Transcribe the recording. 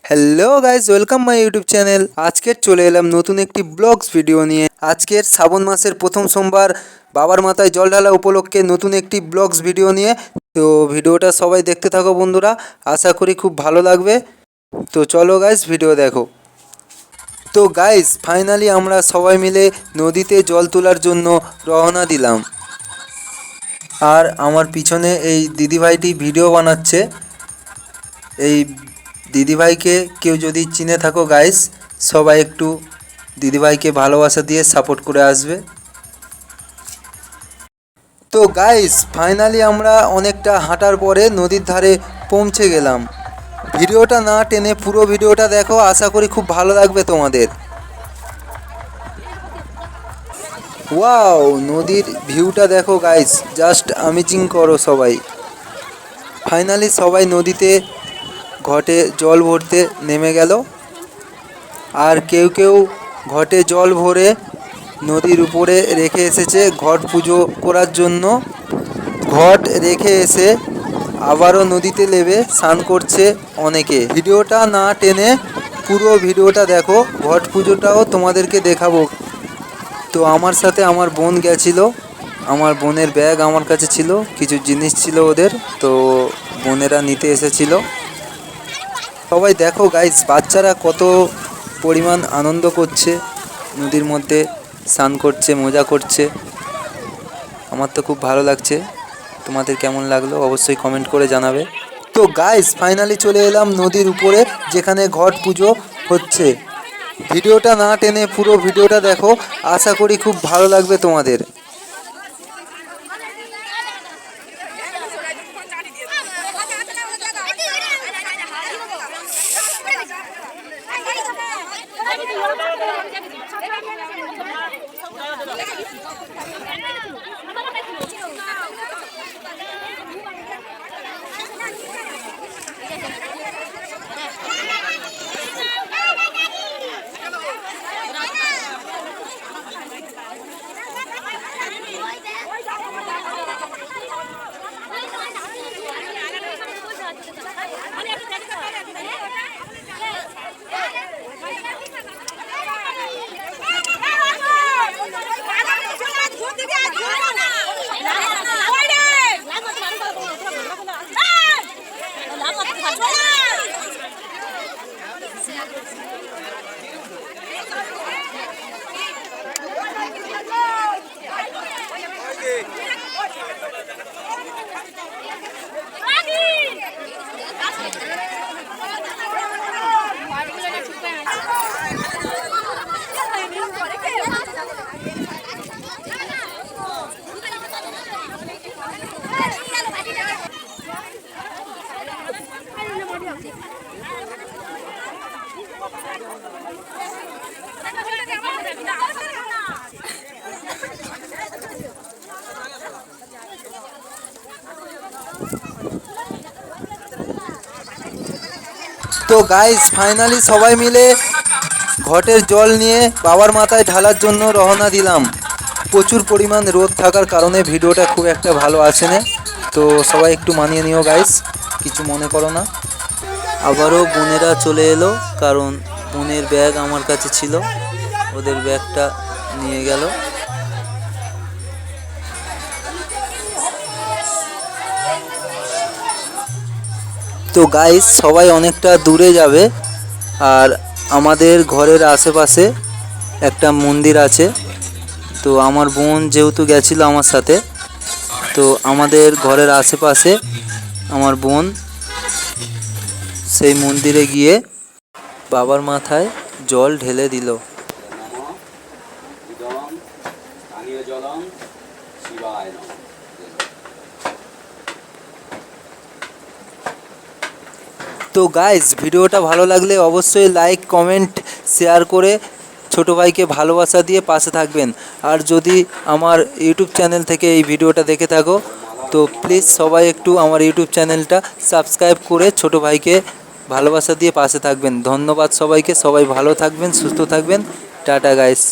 Hello guys, welcome my YouTube channel. আজকের চলে এলাম নতুন একটি ব্লগস ভিডিও নিয়ে। আজকের শ্রাবণ মাসের প্রথম সোমবার বাবার মাথায় জল ঢালা উপলক্ষে নতুন একটি ব্লগস ভিডিও নিয়ে। তো ভিডিওটা সবাই দেখতে থাকো বন্ধুরা, আশা করি খুব ভালো লাগবে। তো চলো গাইজ, ভিডিও দেখো। তো গাইজ, ফাইনালি আমরা সবাই মিলে নদীতে জল তোলার জন্য রওনা দিলাম। আর আমার পিছনে এই দিদিভাইটি ভিডিও বানাচ্ছে। এই দিদিভাইকে কেউ যদি চিনে থাকো গাইস, সবাই একটু দিদিভাইকে ভালোবাসা দিয়ে সাপোর্ট করে আসবে। তো গাইস, ফাইনালি আমরা অনেকটা হাঁটার পরে নদীর ধারে পৌঁছে গেলাম। ভিডিওটা না টেনে পুরো ভিডিওটা দেখো, আশা করি খুব ভালো লাগবে তোমাদের। ওয়াও, নদীর ভিউটা দেখো গাইস, জাস্ট অ্যামেজিং করো সবাই। ফাইনালি সবাই নদীতে ঘটে জল ভরতে নেমে গেল। আর কেউ কেউ ঘটে জল ভরে নদীর উপরে রেখে এসেছে ঘট পুজো করার জন্য। ঘট রেখে এসে আবারও নদীতে নেমে স্নান করছে অনেকে। ভিডিওটা না টেনে পুরো ভিডিওটা দেখো, ঘট পুজোটাও তোমাদেরকে দেখাবো। তো আমার সাথে আমার বোন গেছিল, আমার বোনের ব্যাগ আমার কাছে ছিল, কিছু জিনিস ছিল ওদের, তো বোনেরা নিতে এসেছিল। সবাই দেখো গাইস, বাচ্চারা কত পরিমাণ আনন্দ করছে, নদীর মধ্যে স্নান করছে, মজা করছে। আমার তো খুব ভালো লাগছে। তোমাদের কেমন লাগলো অবশ্যই কমেন্ট করে জানাবে। তো গাইস, ফাইনালি চলে এলাম নদীর উপরে, যেখানে ঘট পুজো হচ্ছে। ভিডিওটা না টেনে পুরো ভিডিওটা দেখো, আশা করি খুব ভালো লাগবে তোমাদের। তো গাইস, ফাইনালি সবাই মিলে ঘটের জল নিয়ে বাবার মাথায় ঢালার জন্য রওনা দিলাম। প্রচুর পরিমাণ রোদ থাকার কারণে ভিডিওটা খুব একটা ভালো আসে না, তো সবাই একটু মানিয়ে নিও গাইস, কিছু মনে করো না। আবারও বোনেরা চলে এলো, কারণ বোনের ব্যাগ আমার কাছে ছিল, ওদের ব্যাগটা নিয়ে গেল। তো গাইস, সবাই অনেকটা দূরে যাবে, আর আমাদের ঘরের আশেপাশে একটা মন্দির আছে। তো আমার বোন যেহেতু গেছিলো আমার সাথে, তো আমাদের ঘরের আশেপাশে আমার বোন সেই মন্দিরে গিয়ে বাবার মাথায় জল ঢেলে দিল। তো গাইস, ভিডিওটা ভালো লাগলে অবশ্যই লাইক, কমেন্ট, শেয়ার করে ছোটো ভাইকে ভালোবাসা দিয়ে পাশে থাকবেন। আর যদি আমার ইউটিউব চ্যানেল থেকে এই ভিডিওটা দেখে থাকো, তো প্লিজ সবাই একটু আমার ইউটিউব চ্যানেলটা সাবস্ক্রাইব করে ছোটো ভাইকে ভালোবাসা দিয়ে পাশে থাকবেন। ধন্যবাদ সবাইকে, সবাই ভালো থাকবেন, সুস্থ থাকবেন। Tata guys.